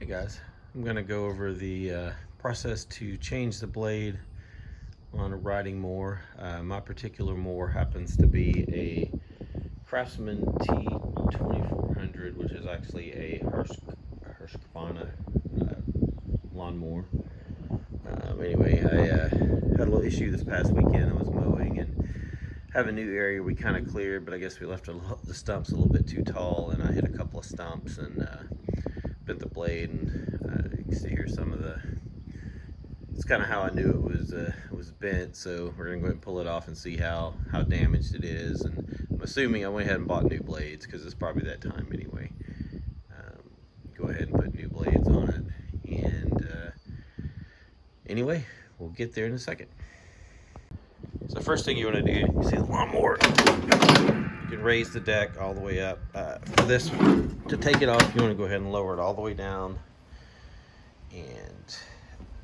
Hey guys, I'm going to go over the process to change the blade on a riding mower. My particular mower happens to be a Craftsman T2400, which is actually a Husqvarna lawnmower. Anyway, I had a little issue this past weekend. I was mowing and have a new area we kind of cleared, but I guess we left the stumps a little bit too tall, and I hit a couple of stumps and bent the blade, and you can see here some of the, it's kind of how I knew it was bent. So we're gonna go ahead and pull it off and see how damaged it is. And I'm assuming I went ahead and bought new blades because it's probably that time anyway. Go ahead and put new blades on it, and anyway, we'll get there in a second. So first thing you want to do, you see the lawnmower, you can raise the deck all the way up. For this, to take it off, you want to go ahead and lower it all the way down. And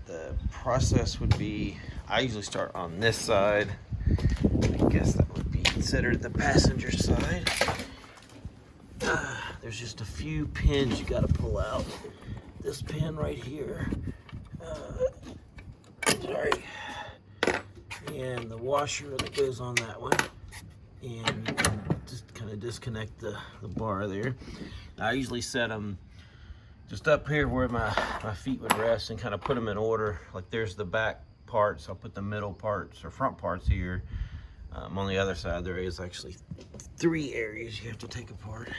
the process would be, I usually start on this side. I guess that would be considered the passenger side. There's just a few pins you got to pull out. This pin right here. Sorry. And the washer that goes on that one, and you can just kind of disconnect the bar there. I usually set them just up here where my feet would rest and kind of put them in order. Like there's the back parts, I'll put the middle parts or front parts here. On the other side there is actually 3 areas you have to take apart.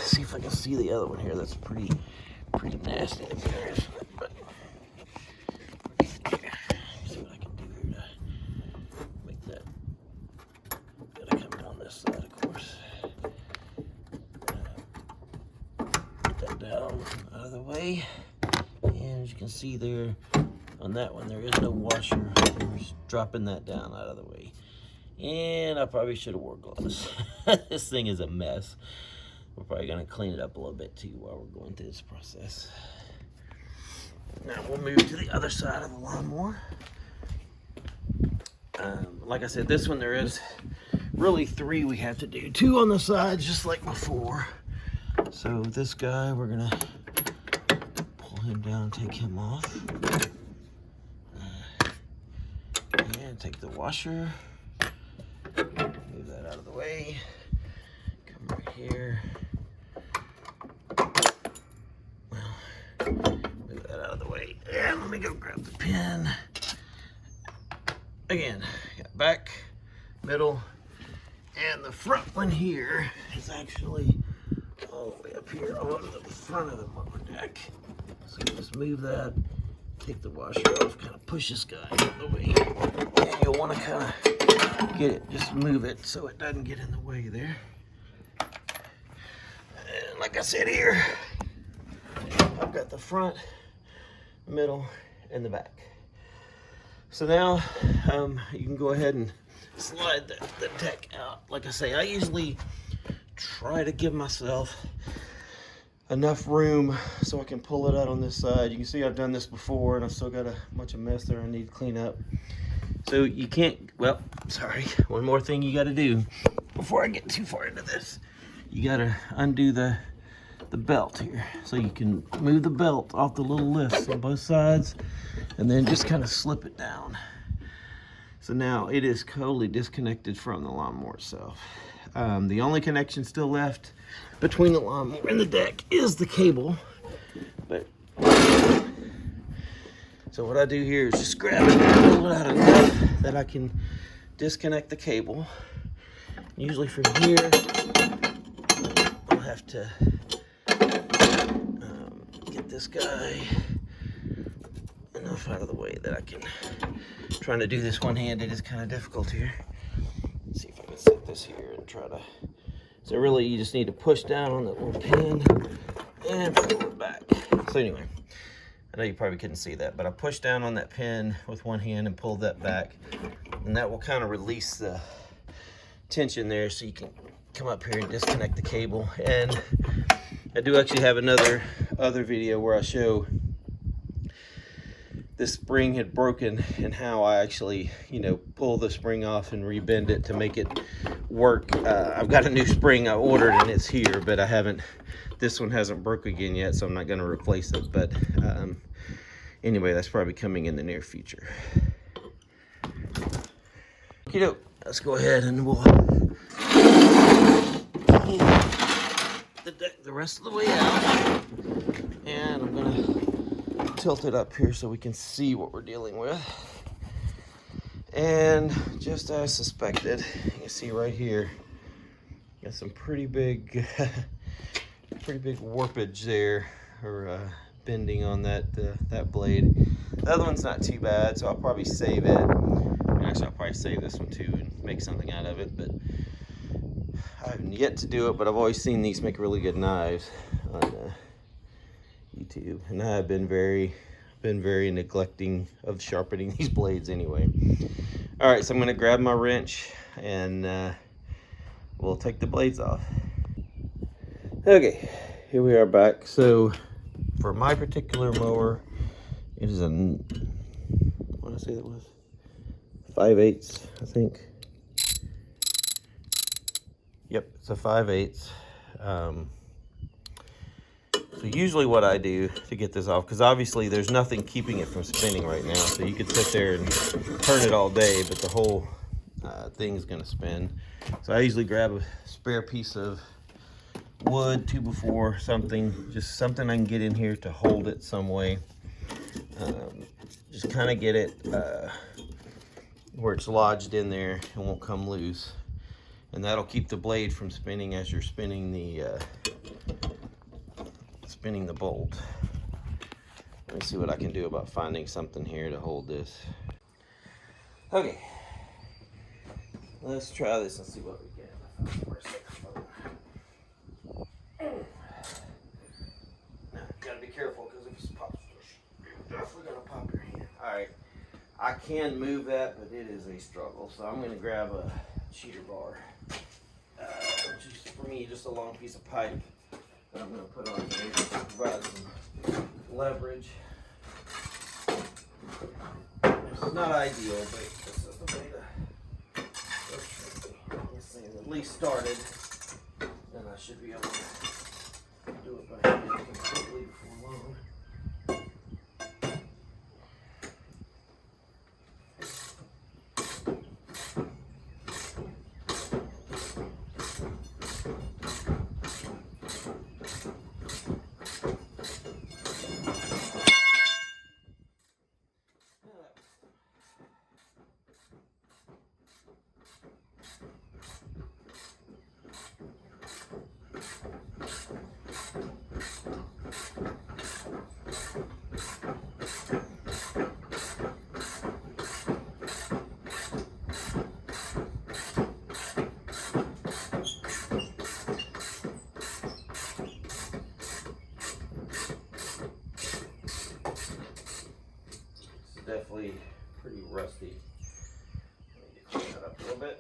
See if I can see the other one here. That's pretty nasty up there, isn't it? But down out of the way, and as you can see there on that one, there is no washer. We're just dropping that down out of the way. And I probably should have wore gloves. This thing is a mess. We're probably going to clean it up a little bit too while we're going through this process. Now we'll move to the other side of the lawnmower. Like I said, this one there is really 3 we have to do. 2 on the sides, just like before. So this guy, we're gonna pull him down and take him off. And take the washer. Move that out of the way. Come right here. Well, move that out of the way. And let me go grab the pin. Again, got back, middle, and the front one here is actually all the way up here on the front of the mower deck. So just move that, take the washer off, kind of push this guy out of the way. And you'll want to kind of get it, just move it so it doesn't get in the way there. And like I said here, I've got the front, middle, and the back. So now you can go ahead and slide the deck out. Like I say, I usually try to give myself enough room so I can pull it out on this side. You can see I've done this before and I've still got a bunch of mess there I need to clean up. So you can't, well, sorry, one more thing you got to do before I get too far into this. You got to undo the belt here. So you can move the belt off the little lifts on both sides and then just kind of slip it down. So now it is totally disconnected from the lawnmower itself. The only connection still left between the lawnmower and the deck is the cable. But so what I do here is just grab it and pull it out enough that I can disconnect the cable. Usually from here, I'll have to get this guy enough out of the way that I can. Trying to do this one-handed is kind of difficult here. Let's see if I can set this here and try to. So really, you just need to push down on that little pin and pull it back. So anyway, I know you probably couldn't see that, but I pushed down on that pin with one hand and pulled that back, and that will kind of release the tension there, so you can come up here and disconnect the cable. And I do actually have other video where I show this spring had broken and how I actually, you know, pull the spring off and rebend it to make it work. I've got a new spring I ordered and it's here, but I haven't, this one hasn't broke again yet, so I'm not going to replace it. But anyway, that's probably coming in the near future. You know, let's go ahead and we'll pull the deck the rest of the way out, and I'm going to tilt it up here so we can see what we're dealing with. And just as suspected, you can see right here, got some pretty big warpage there, or bending on that blade. The other one's not too bad, so I'll probably save it. Actually, I'll probably save this one too and make something out of it, but I haven't yet to do it. But I've always seen these make really good knives on YouTube, and I've been very neglecting of sharpening these blades anyway. All right, so I'm going to grab my wrench and we'll take the blades off. Okay, here we are back. So for my particular mower, it is a, what did I say that was? 5/8, I think. Yep, it's a 5/8. So usually what I do to get this off, because obviously there's nothing keeping it from spinning right now, so you could sit there and turn it all day, but the whole thing is going to spin. So I usually grab a spare piece of wood, 2x4, something, just something I can get in here to hold it some way. Just kind of get it where it's lodged in there and won't come loose, and that'll keep the blade from spinning as you're spinning the bolt. Let me see what I can do about finding something here to hold this. Okay, let's try this and see what we get. Now, gotta be careful, because if it pops, you're definitely gonna pop your hand. All right, I can move that, but it is a struggle. So I'm gonna grab a cheater bar, which is for me just a long piece of pipe that I'm going to put on here to provide some leverage. This is not ideal, but this is the way to get this thing at least started, and I should be able to do it by hand completely before long. Definitely pretty rusty. Let me get that up a little bit.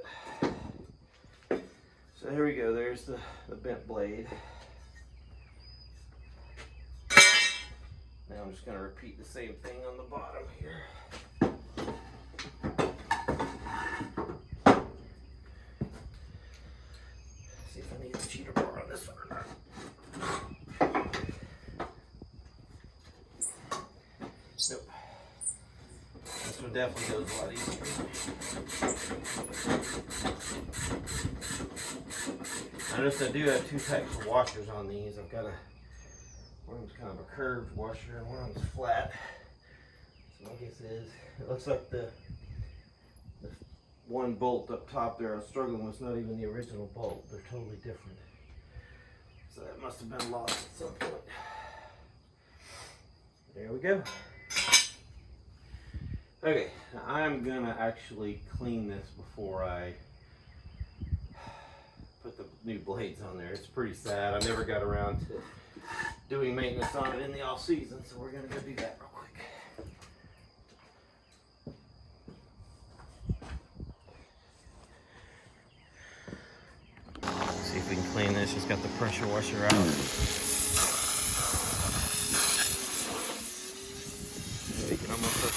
So here we go. There's the bent blade. Now I'm just going to repeat the same thing on the bottom here. See if I need a cheater bar on this one or not. Nope. This one definitely goes a lot easier. I notice I do have two types of washers on these. I've got one's kind of a curved washer and one's flat. So my guess is, it looks like the one bolt up top there I was struggling with is not even the original bolt. They're totally different. So that must have been lost at some point. There we go. Okay, now I'm gonna actually clean this before I put the new blades on there. It's pretty sad. I never got around to doing maintenance on it in the off season, so we're gonna go do that real quick. Let's see if we can clean this. Just got the pressure washer out. We can almost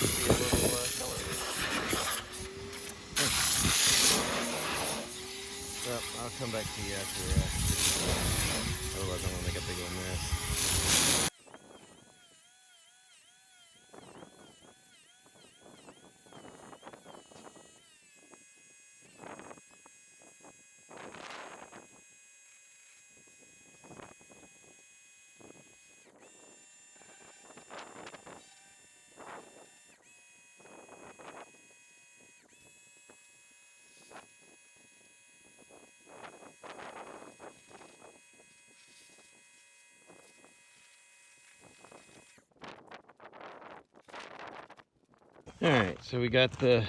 empty after, otherwise I'm gonna make a big old mess. Alright, so we got the,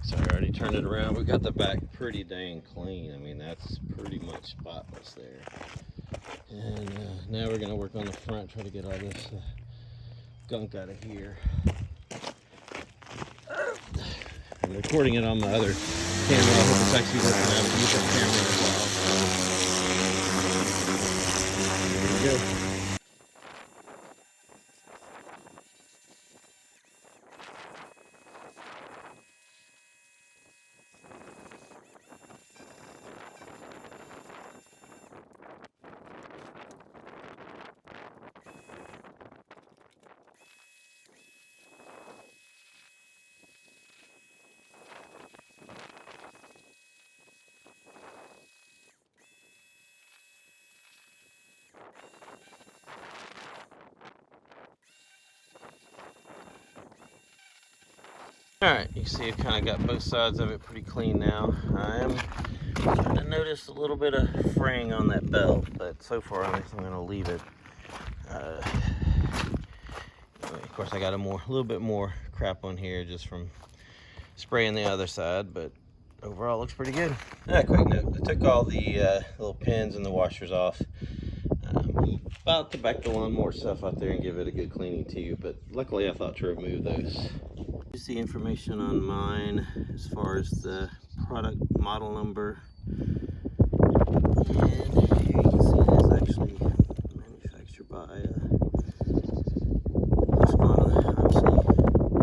sorry, I already turned it around. We got the back pretty dang clean. I mean, that's pretty much spotless there. And now we're going to work on the front, try to get all this gunk out of here. I'm recording it on my other camera. I hope it's actually working out. Use that camera as well. There we go. Alright, you see I've kind of got both sides of it pretty clean now. I am starting to notice a little bit of fraying on that belt, but so far I think I'm going to leave it. Of course I got a little bit more crap on here just from spraying the other side, but overall it looks pretty good. Quick note, I took all the little pins and the washers off. About to back the lawnmower stuff out there and give it a good cleaning too, but luckily I thought to remove those. Here's the information on mine as far as the product model number. And here you can see it is actually manufactured by Husqvarna. Obviously,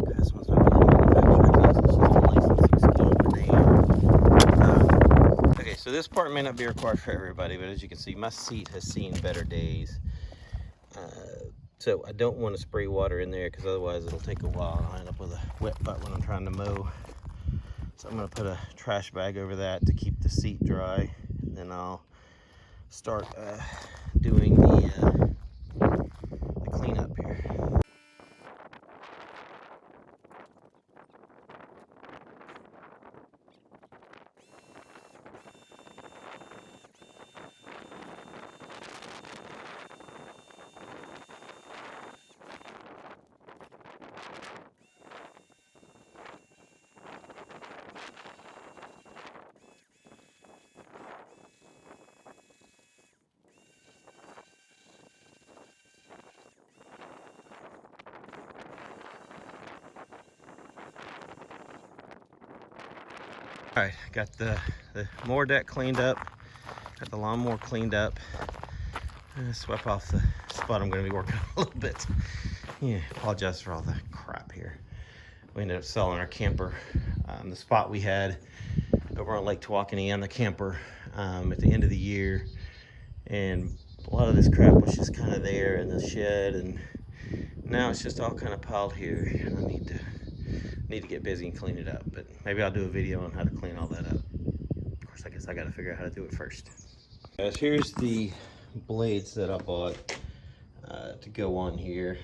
Craftsman's not really manufactured, it's just a licensing scheme for name. Okay, so this part may not be required for everybody, but as you can see, my seat has seen better days. So I don't want to spray water in there because otherwise it'll take a while and I'll end up with a wet butt when I'm trying to mow. So I'm going to put a trash bag over that to keep the seat dry. And then I'll start doing the cleanup here. All right, got the mower deck cleaned up, got the lawnmower cleaned up. Swept off the spot I'm going to be working on a little bit. Yeah, apologize for all the crap here. We ended up selling our camper. The spot we had over on Lake Tawakoni and the camper at the end of the year. And a lot of this crap was just kind of there in the shed, and now it's just all kind of piled here. And I need to get busy and clean it up, but maybe I'll do a video on how to clean all that up. Of course, I guess I got to figure out how to do it first. Guys, here's the blades that I bought to go on here.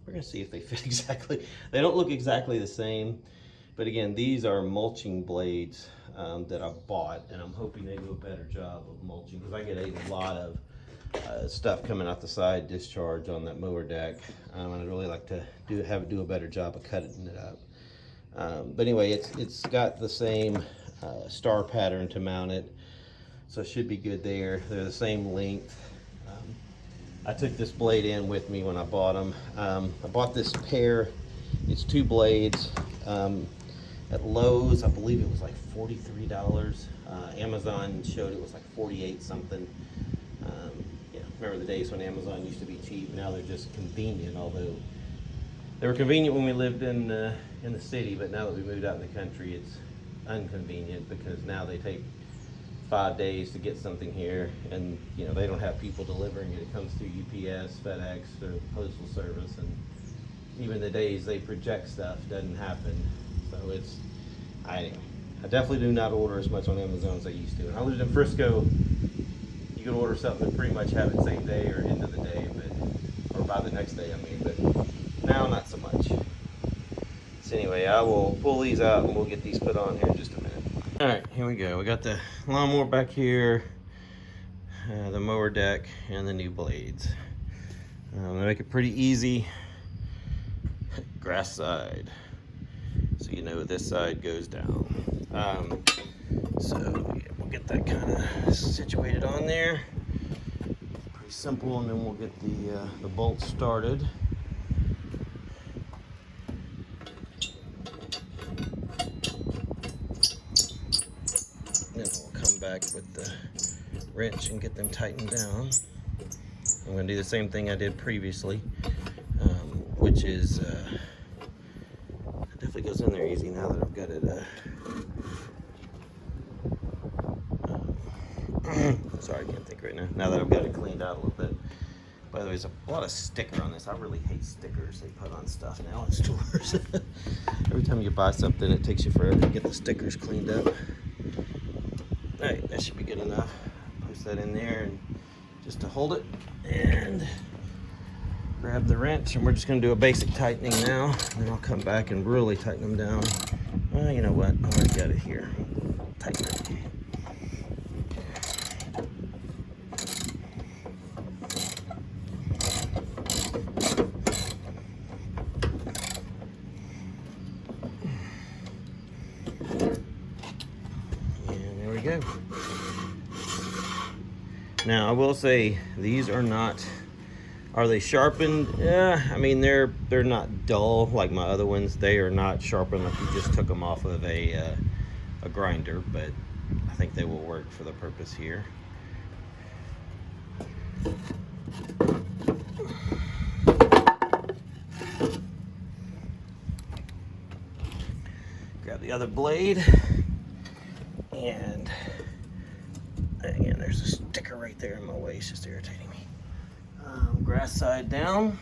We're gonna see if they fit exactly. They don't look exactly the same, but again, these are mulching blades that I bought, and I'm hoping they do a better job of mulching because I get a lot of stuff coming out the side discharge on that mower deck, and I'd really like to do a better job of cutting it up. But anyway, it's got the same star pattern to mount it, so it should be good there. They're the same length. I took this blade in with me when I bought them. I bought this pair. It's 2 blades at Lowe's. I believe it was like $43. Amazon showed it was like 48 something. Remember the days when Amazon used to be cheap? Now they're just convenient, although they were convenient when we lived in the city, but now that we moved out in the country, it's inconvenient because now they take 5 days to get something here, and you know they don't have people delivering it. It comes through UPS, FedEx, or Postal Service, and even the days they project stuff doesn't happen. So I definitely do not order as much on Amazon as I used to. When I lived in Frisco, you could order something and pretty much have it same day or end of the day, or by the next day, I mean, but now not so much. So anyway, I will pull these out and we'll get these put on here in just a minute. All right, here we go. We got the lawnmower back here, the mower deck, and the new blades. I'm gonna make it pretty easy. Grass side, so you know this side goes down. So yeah, we'll get that kind of situated on there. Pretty simple, and then we'll get the bolts started. Then we'll come back with the wrench and get them tightened down. I'm going to do the same thing I did previously, which is it definitely goes in there easy now that I've got it. Sorry, I can't think right now. Now that I've got it cleaned out a little bit. By the way, there's a lot of sticker on this. I really hate stickers they put on stuff now in stores. Every time you buy something, it takes you forever to get the stickers cleaned up. All right, that should be good enough. Push that in there and just to hold it, and grab the wrench, and we're just going to do a basic tightening now, and then I'll come back and really tighten them down. Well, you know what? I already got it here. Tighten it. Go. Now I will say these are not. Are they sharpened? Yeah, I mean they're not dull like my other ones. They are not sharpened like you just took them off of a grinder, but I think they will work for the purpose here. Grab the other blade. And again, there's a sticker right there in my way. It's just irritating me. Grass side down.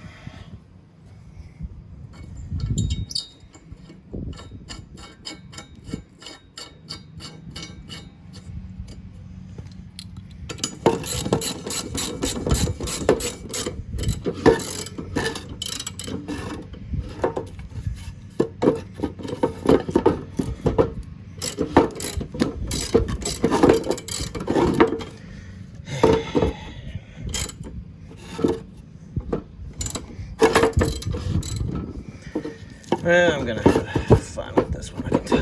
I'm gonna have fun with this one, I can tell.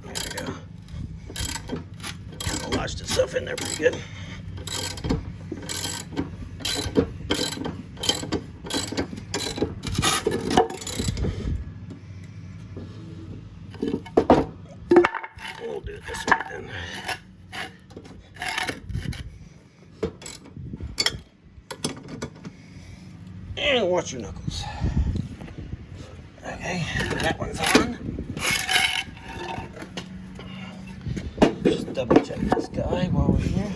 There we go. Kind of lodged itself in there pretty good. We'll do it this way then. And watch your knuckles. Okay, that one's on. Just double check this guy while we're here.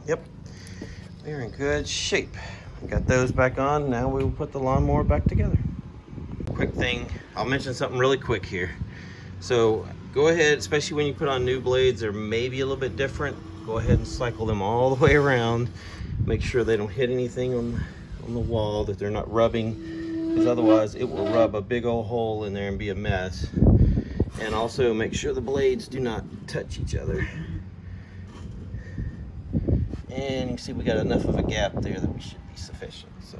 Yep, we're in good shape. We got those back on. Now we will put the lawnmower back together. Quick thing, I'll mention something really quick here. So go ahead, especially when you put on new blades, they're maybe a little bit different. Go ahead and cycle them all the way around. Make sure they don't hit anything on the wall, that they're not rubbing, because otherwise it will rub a big old hole in there and be a mess. And also make sure the blades do not touch each other. And you can see we got enough of a gap there that we should be sufficient. So,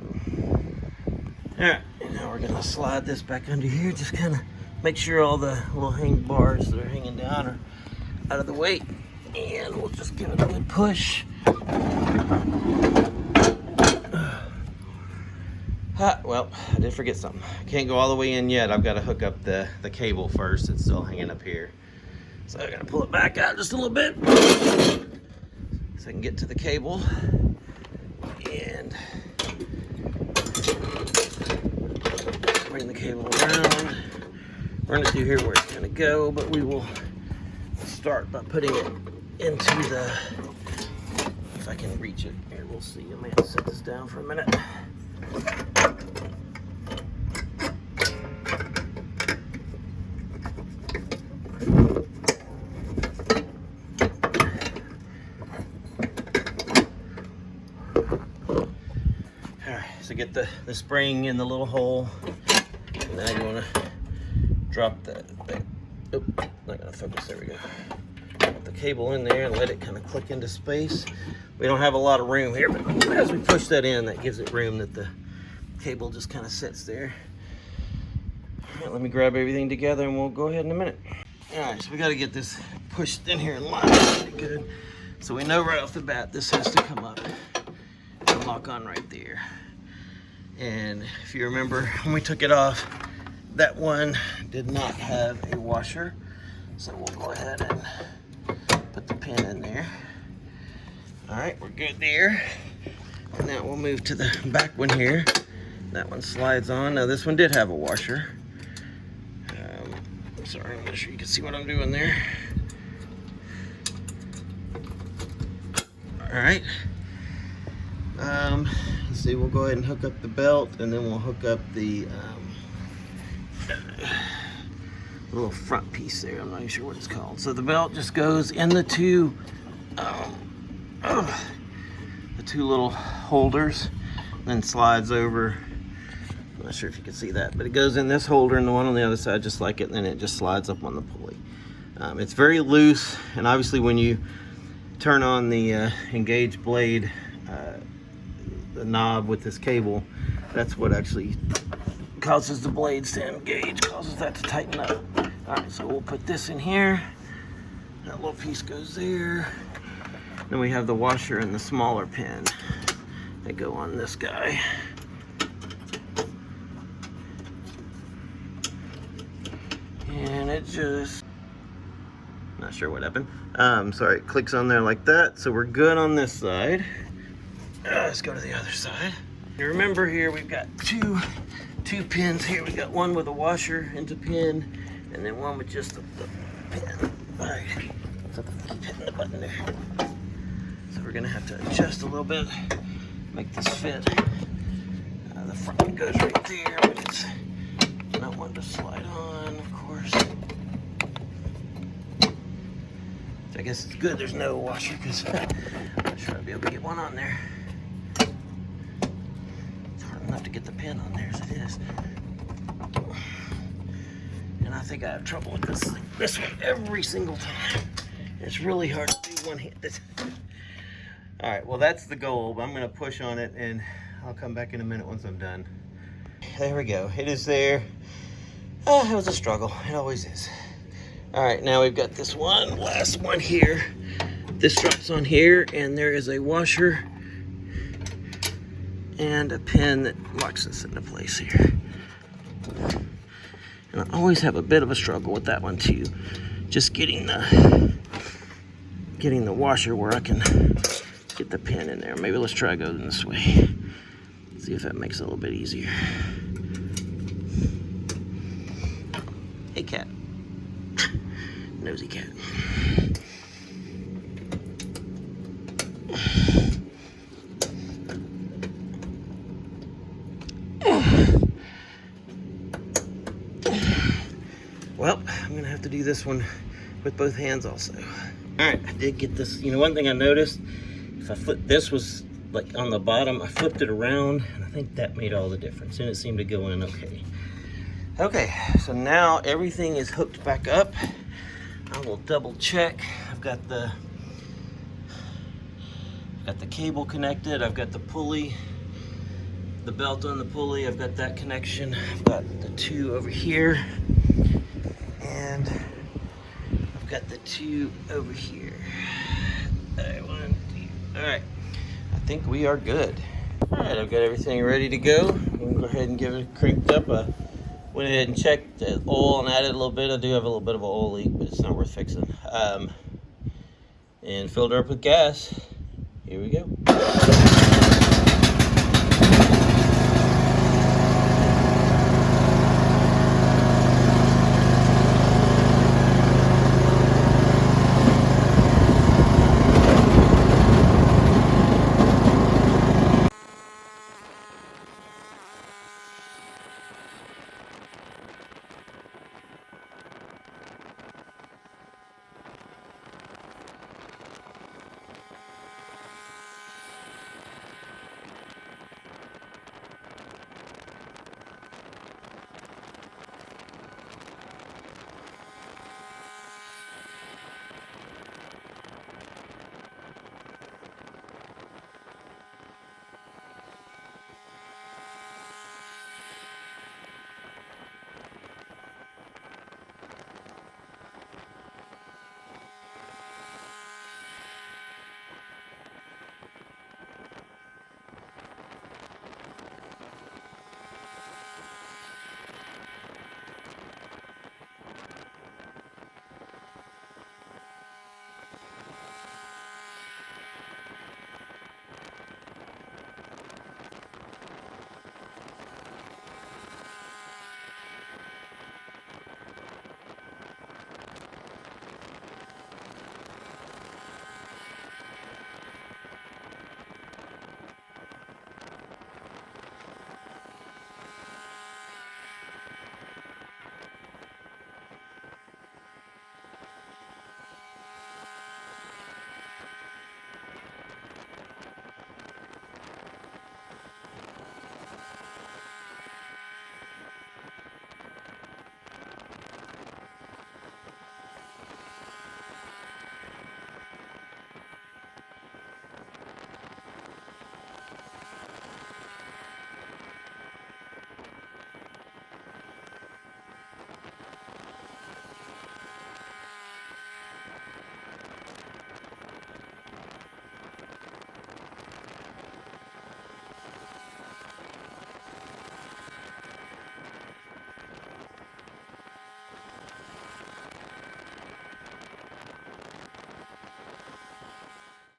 all right, and now we're gonna slide this back under here. Just kind of make sure all the little hang bars that are hanging down are out of the way, and we'll just give it a good push. Well, I did forget something. I can't go all the way in yet. I've got to hook up the cable first. It's still hanging up here. So I gotta pull it back out just a little bit so I can get to the cable and bring the cable around, run it through here where it's gonna go, but we will start by putting it into the, if I can reach it here, we'll see. I may have to set this down for a minute. So get the spring in the little hole. And now you want to drop that. Oh, not gonna focus. There we go. Put the cable in there and let it kind of click into space. We don't have a lot of room here, but as we push that in, that gives it room that the cable just kind of sits there. All right, let me grab everything together and we'll go ahead in a minute. All right, so we got to get this pushed in here in line pretty good. So we know right off the bat this has to come up and lock on right there. And if you remember when we took it off, that one did not have a washer. So we'll go ahead and put the pin in there. All right, we're good there. And now we'll move to the back one here. That one slides on. Now this one did have a washer. Sorry, I'm not sure you can see what I'm doing there. All right. Let's see, we'll go ahead and hook up the belt, and then we'll hook up the little front piece there. I'm not even sure what it's called. So the belt just goes in the two little holders, and then slides over. I'm not sure if you can see that, but it goes in this holder and the one on the other side just like it, and then it just slides up on the pulley. It's very loose, and obviously when you turn on the engage blade, the knob with this cable, that's what actually causes the blades to engage, causes that to tighten up. All right, so we'll put this in here. That little piece goes there. Then we have the washer and the smaller pin that go on this guy. And it just, not sure what happened. Sorry, it clicks on there like that. So we're good on this side. Let's go to the other side. You remember here we've got two pins here. We've got one with a washer into pin, and then one with just the pin. All right, so keep hitting the button there. So we're gonna have to adjust a little bit, make this fit. The front one goes right there, but it's not one to slide on, of course. So I guess it's good there's no washer, because I'm not sure I'll be able to get one on there. It's hard enough to get the pin on there as it is. And I think I have trouble with this one every single time. It's really hard to do one-handed. All right, well that's the goal, but I'm gonna push on it and I'll come back in a minute once I'm done. There we go, it is there. Oh, it was a struggle, it always is. All right, now we've got this last one here. This drops on here, and there is a washer and a pin that locks this into place here. And I always have a bit of a struggle with that one too. Just getting the washer where I can get the pin in there. Maybe let's try going this way. See if that makes it a little bit easier. Hey cat. Nosy cat. Well, I'm gonna have to do this one with both hands also. All right, I did get this. You know, one thing I noticed, if I this was like on the bottom, I flipped it around, and I think that made all the difference, and it seemed to go in okay. Okay, so now everything is hooked back up. I will double check. I've got the cable connected. I've got the pulley, the belt on the pulley. I've got that connection. I've got the two over here, and I've got the two over here. All right, 1, 2. All right, I think we are good. All right, I've got everything ready to go. I'm gonna go ahead and give it cranked up a Went ahead and checked the oil and added a little bit. I do have a little bit of an oil leak, but it's not worth fixing. And filled her up with gas. Here we go.